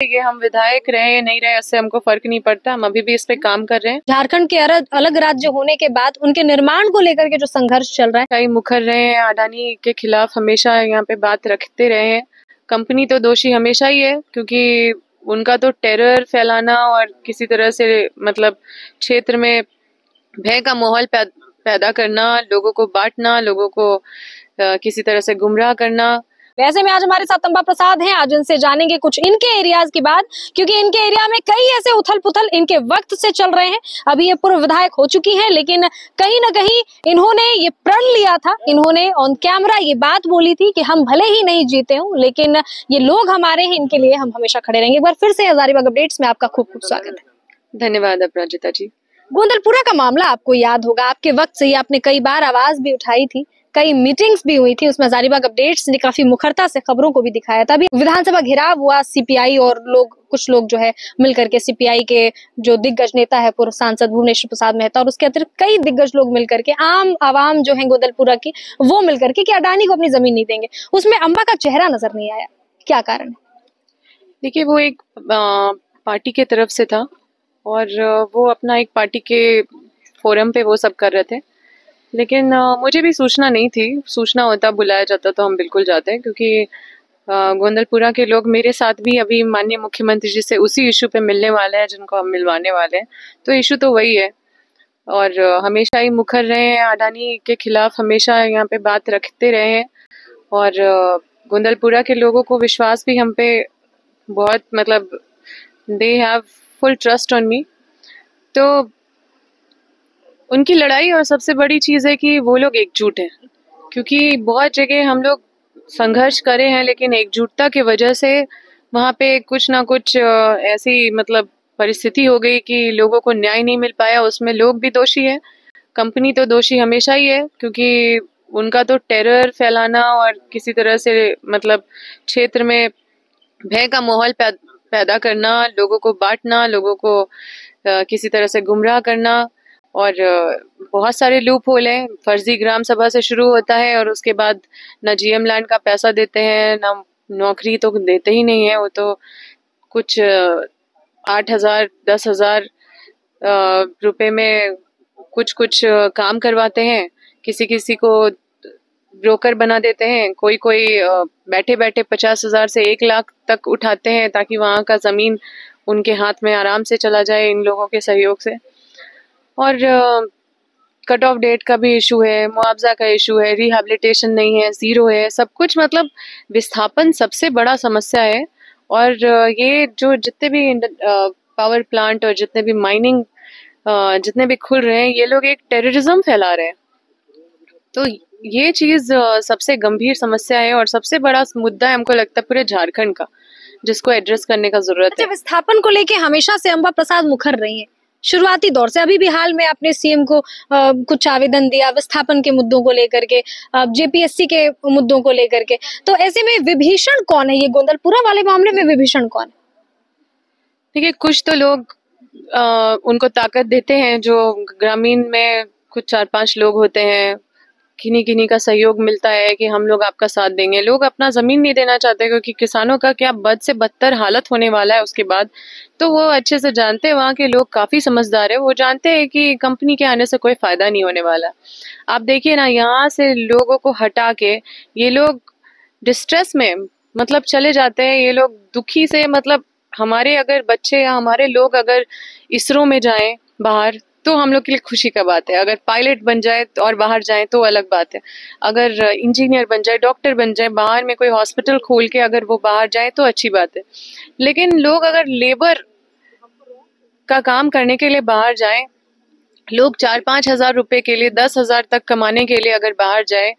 ये हम विधायक रहे या नहीं रहे, उससे हमको फर्क नहीं पड़ता। हम अभी भी इस पे काम कर रहे हैं। झारखंड के अलग राज्य होने के बाद उनके निर्माण को लेकर के जो संघर्ष चल रहा है, कई मुखर रहे हैं, अडानी के खिलाफ हमेशा यहाँ पे बात रखते रहे हैं। कंपनी तो दोषी हमेशा ही है, क्योंकि उनका तो टेरर फैलाना और किसी तरह से मतलब क्षेत्र में भय का माहौल पैदा करना, लोगों को बांटना, लोगों को किसी तरह से गुमराह करना। वैसे में आज हमारे साथ तंबा प्रसाद हैं। आज इनसे जानेंगे कुछ इनके एरियाज की बात, क्योंकि इनके एरिया में कई ऐसे उथल पुथल इनके वक्त से चल रहे हैं। अभी ये पूर्व विधायक हो चुकी हैं, लेकिन कहीं ना कहीं इन्होंने ये प्रण लिया था, इन्होंने ऑन कैमरा ये बात बोली थी कि हम भले ही नहीं जीते हूँ, लेकिन ये लोग हमारे हैं, इनके लिए हम हमेशा खड़े रहेंगे। एक बार फिर से हजारीबाग अपडेट्स में आपका खूब खूब स्वागत है। धन्यवाद अपराजिता जी। गोंदलपुरा का मामला आपको याद होगा, आपके वक्त से ही आपने कई बार आवाज भी उठाई थी, कई मीटिंग्स भी हुई थी। उसमें हजारीबाग अपडेट्स ने काफी मुखरता से खबरों को भी दिखाया था। अभी विधानसभा घेराव हुआ, सीपीआई और कुछ लोग जो है मिलकर के, सीपीआई के जो दिग्गज नेता है पूर्व सांसद भुवनेश्वर प्रसाद मेहता और उसके अतिरिक्त कई दिग्गज लोग मिलकर के, आम आवाम जो है गोंदलपुरा की, वो मिलकर के कि अडानी को अपनी जमीन नहीं देंगे। उसमें अम्बा का चेहरा नजर नहीं आया, क्या कारण है? देखिए, वो एक पार्टी के तरफ से था और वो अपना एक पार्टी के फोरम पे वो सब कर रहे थे, लेकिन मुझे भी सूचना नहीं थी। सूचना होता, बुलाया जाता तो हम बिल्कुल जाते हैं, क्योंकि गोंदलपुरा के लोग मेरे साथ भी अभी माननीय मुख्यमंत्री जी से उसी इशू पे मिलने वाले हैं जिनको हम मिलवाने वाले हैं। तो इशू तो वही है और हमेशा ही मुखर रहे हैं, अडानी के खिलाफ हमेशा यहाँ पे बात रखते रहे हैं और गोंदलपुरा के लोगों को विश्वास भी हम पे बहुत, मतलब they have full trust on me. तो उनकी लड़ाई और सबसे बड़ी चीज है कि वो लोग एकजुट हैं, क्योंकि बहुत जगह हम लोग संघर्ष करे हैं, लेकिन एकजुटता की वजह से वहाँ पे कुछ ना कुछ ऐसी मतलब परिस्थिति हो गई कि लोगों को न्याय नहीं मिल पाया। उसमें लोग भी दोषी है, कंपनी तो दोषी हमेशा ही है, क्योंकि उनका तो टेरर फैलाना और किसी तरह से मतलब क्षेत्र में भय का माहौल पैदा करना, लोगों को बांटना, लोगों को किसी तरह से गुमराह करना। और बहुत सारे लूप होल हैं। फर्जी ग्राम सभा से शुरू होता है और उसके बाद ना जीएम लैंड का पैसा देते हैं, ना नौकरी तो देते ही नहीं है। वो तो कुछ 8,000 10,000 रुपए में कुछ कुछ काम करवाते हैं, किसी किसी को ब्रोकर बना देते हैं, कोई कोई बैठे बैठे 50,000 से 1 लाख तक उठाते हैं ताकि वहाँ का जमीन उनके हाथ में आराम से चला जाए इन लोगों के सहयोग से। और कट ऑफ डेट का भी इशू है, मुआवजा का इशू है, रिहैबिलिटेशन नहीं है, जीरो है, सब कुछ मतलब विस्थापन सबसे बड़ा समस्या है। और ये जो जितने भी पावर प्लांट और जितने भी माइनिंग जितने भी खुल रहे हैं, ये लोग एक टेररिज्म फैला रहे हैं। तो ये चीज सबसे गंभीर समस्या है और सबसे बड़ा मुद्दा है हमको लगता है पूरे झारखंड का, जिसको एड्रेस करने का जरूरत है। विस्थापन को लेके हमेशा से अम्बा प्रसाद मुखर रही है, शुरुआती दौर से। अभी भी हाल में आपने सीएम को कुछ आवेदन दिया विस्थापन के मुद्दों को लेकर के, जेपीएससी के मुद्दों को लेकर के। तो ऐसे में विभीषण कौन है? ये गोंदलपुरा वाले मामले में विभीषण कौन है? देखिए, कुछ तो लोग उनको ताकत देते हैं, जो ग्रामीण में कुछ 4-5 लोग होते हैं, किन्हीं किन्हीं का सहयोग मिलता है कि हम लोग आपका साथ देंगे। लोग अपना जमीन नहीं देना चाहते, क्योंकि किसानों का क्या बद से बदतर हालत होने वाला है उसके बाद। तो वो अच्छे से जानते हैं, वहाँ के लोग काफी समझदार है, वो जानते हैं कि कंपनी के आने से कोई फायदा नहीं होने वाला। आप देखिए ना, यहाँ से लोगों को हटा के ये लोग डिस्ट्रेस में मतलब चले जाते हैं। ये लोग दुखी से, मतलब हमारे अगर बच्चे या हमारे लोग अगर इसरो में जाएं बाहर, तो हम लोग के लिए खुशी का बात है। अगर पायलट बन जाए और बाहर जाए तो अलग बात है। अगर इंजीनियर बन जाए, डॉक्टर बन जाए, बाहर में कोई हॉस्पिटल खोल के अगर वो बाहर जाए तो अच्छी बात है। लेकिन लोग अगर लेबर का काम करने के लिए बाहर जाए, लोग 4-5 हजार रुपए के लिए 10,000 तक कमाने के लिए अगर बाहर जाए,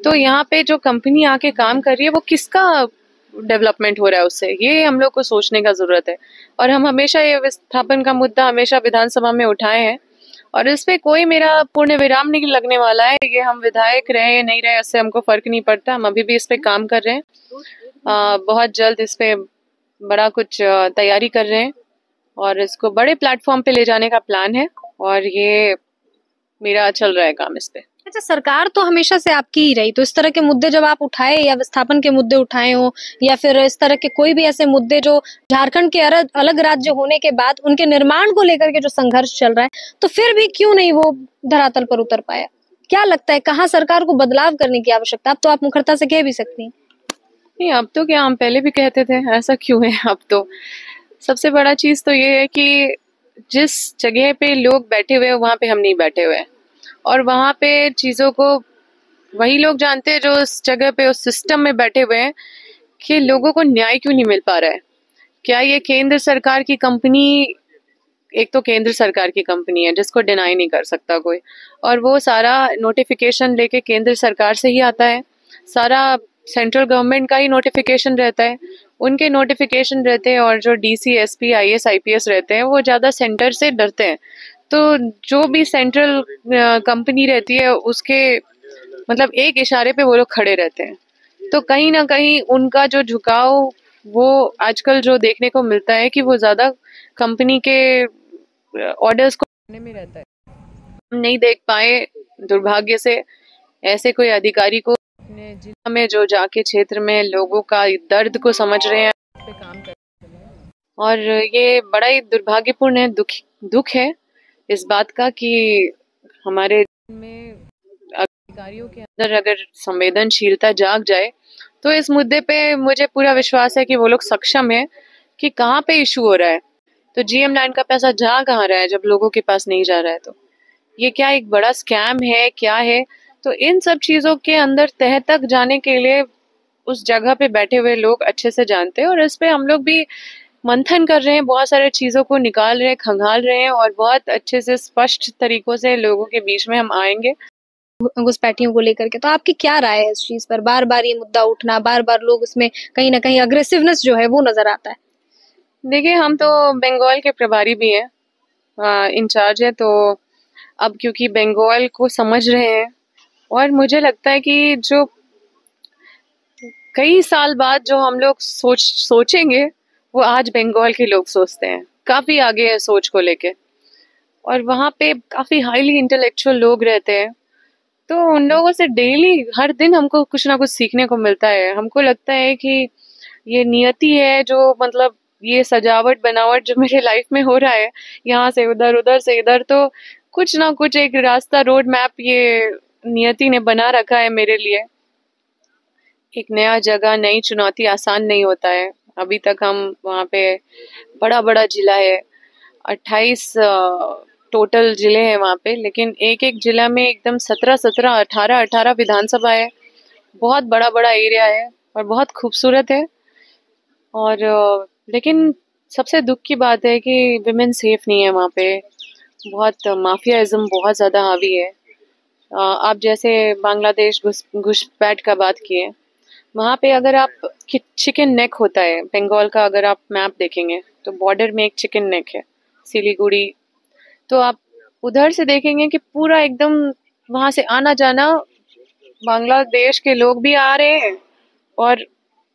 तो यहाँ पे जो कंपनी आके काम कर रही है वो किसका डेवलपमेंट हो रहा है उससे, ये हम लोग को सोचने का जरूरत है। और हम हमेशा ये विस्थापन का मुद्दा हमेशा विधानसभा में उठाए हैं और इस पे कोई मेरा पूर्ण विराम नहीं लगने वाला है। ये हम विधायक रहे या नहीं रहे, उससे हमको फर्क नहीं पड़ता। हम अभी भी इस पे काम कर रहे हैं, बहुत जल्द इस पे बड़ा कुछ तैयारी कर रहे हैं और इसको बड़े प्लेटफॉर्म पे ले जाने का प्लान है और ये मेरा चल रहा है काम इस पे। अच्छा, सरकार तो हमेशा से आपकी ही रही, तो इस तरह के मुद्दे जब आप उठाए या विस्थापन के मुद्दे उठाए हो या फिर इस तरह के कोई भी ऐसे मुद्दे जो झारखंड के अलग राज्य होने के बाद उनके निर्माण को लेकर के जो संघर्ष चल रहा है, तो फिर भी क्यों नहीं वो धरातल पर उतर पाया? क्या लगता है कहाँ सरकार को बदलाव करने की आवश्यकता? अब तो आप मुखरता से कह भी सकती हैं। नहीं, अब तो क्या, हम पहले भी कहते थे, ऐसा क्यों है? अब तो सबसे बड़ा चीज तो ये है कि जिस जगह पे लोग बैठे हुए हैं वहां पे हम नहीं बैठे हुए हैं, और वहां पे चीजों को वही लोग जानते हैं जो उस जगह पे उस सिस्टम में बैठे हुए हैं कि लोगों को न्याय क्यों नहीं मिल पा रहा है। क्या ये केंद्र सरकार की कंपनी, एक तो केंद्र सरकार की कंपनी है जिसको डिनाई नहीं कर सकता कोई, और वो सारा नोटिफिकेशन लेके केंद्र सरकार से ही आता है, सारा सेंट्रल गवर्नमेंट का ही नोटिफिकेशन रहता है, उनके नोटिफिकेशन रहते हैं, और जो डीसी एसपी आईएएस आईपीएस रहते हैं वो ज़्यादा सेंटर से डरते हैं। तो जो भी सेंट्रल कंपनी रहती है उसके मतलब एक इशारे पे वो लोग खड़े रहते हैं। तो कहीं ना कहीं उनका जो झुकाव वो आजकल जो देखने को मिलता है कि वो ज़्यादा कंपनी के ऑर्डर्स को में रहता है। हम नहीं देख पाए दुर्भाग्य से ऐसे कोई अधिकारी को अपने जिला में जो जाके क्षेत्र में लोगों का दर्द को समझ रहे हैं पे काम कर, और ये बड़ा ही दुर्भाग्यपूर्ण है, दुख है इस बात का कि हमारे में अधिकारियों के अंदर अगर संवेदनशीलता जाग जाए तो इस मुद्दे पे मुझे पूरा विश्वास है कि वो लोग सक्षम है कि कहाँ पे इशू हो रहा है। तो जीएम लैंड का पैसा जा कहाँ रहा है जब लोगों के पास नहीं जा रहा है? तो ये क्या एक बड़ा स्कैम है, क्या है? तो इन सब चीजों के अंदर तह तक जाने के लिए उस जगह पे बैठे हुए लोग अच्छे से जानते हैं, और इस पे हम लोग भी मंथन कर रहे हैं, बहुत सारे चीजों को निकाल रहे हैं, खंगाल रहे हैं, और बहुत अच्छे से स्पष्ट तरीकों से लोगों के बीच में हम आएंगे घुसपैठियों को लेकर के। तो आपकी क्या राय है इस चीज पर? बार बार ये मुद्दा उठना, बार बार लोग उसमें कहीं ना कहीं अग्रेसिवनेस जो है वो नजर आता है। देखिए, हम तो बंगाल के प्रभारी भी हैं, इंचार्ज है, तो अब क्योंकि बंगाल को समझ रहे हैं, और मुझे लगता है कि जो कई साल बाद जो हम लोग सोचेंगे वो आज बंगाल के लोग सोचते हैं, काफी आगे है सोच को लेके, और वहाँ पे काफी हाईली इंटेलेक्चुअल लोग रहते हैं। तो उन लोगों से डेली हर दिन हमको कुछ ना कुछ सीखने को मिलता है। हमको लगता है कि ये नियति है जो मतलब ये सजावट बनावट जो मेरे लाइफ में हो रहा है, यहाँ से उधर उधर से इधर, तो कुछ ना कुछ एक रास्ता, रोड मैप ये नियति ने बना रखा है मेरे लिए। एक नया जगह, नई चुनौती आसान नहीं होता है। अभी तक हम वहाँ पे, बड़ा बड़ा जिला है, 28 टोटल जिले हैं वहाँ पे, लेकिन एक एक जिला में एकदम 17 18 विधानसभा है। बहुत बड़ा बड़ा एरिया है और बहुत खूबसूरत है। और लेकिन सबसे दुख की बात है कि विमेन सेफ नहीं है वहाँ पे। बहुत माफियाइज्म बहुत ज़्यादा हावी है। आप जैसे बांग्लादेश घुसपैठ का बात किए, वहाँ पे अगर आप चिकन नेक होता है बंगाल का, अगर आप मैप देखेंगे तो बॉर्डर में एक चिकन नेक है सिलीगुड़ी, तो आप उधर से देखेंगे कि पूरा एकदम वहां से आना जाना, बांग्लादेश के लोग भी आ रहे हैं, और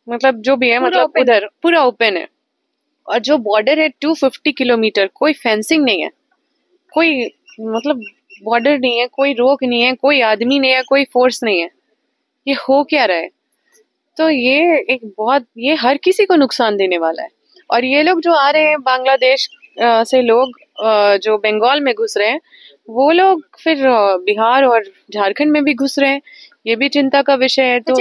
मतलब जो भी है मतलब उधर पूरा ओपन है। और जो बॉर्डर है 250 किलोमीटर, कोई फेंसिंग नहीं है, कोई मतलब बॉर्डर नहीं है, कोई रोक नहीं है, कोई आदमी नहीं है, कोई फोर्स नहीं है। ये हो क्या रहा है? तो ये एक बहुत, ये हर किसी को नुकसान देने वाला है। और ये लोग जो आ रहे हैं बांग्लादेश से लोग जो बंगाल में घुस रहे हैं, वो लोग फिर बिहार और झारखंड में भी घुस रहे हैं, ये भी चिंता का विषय है। तो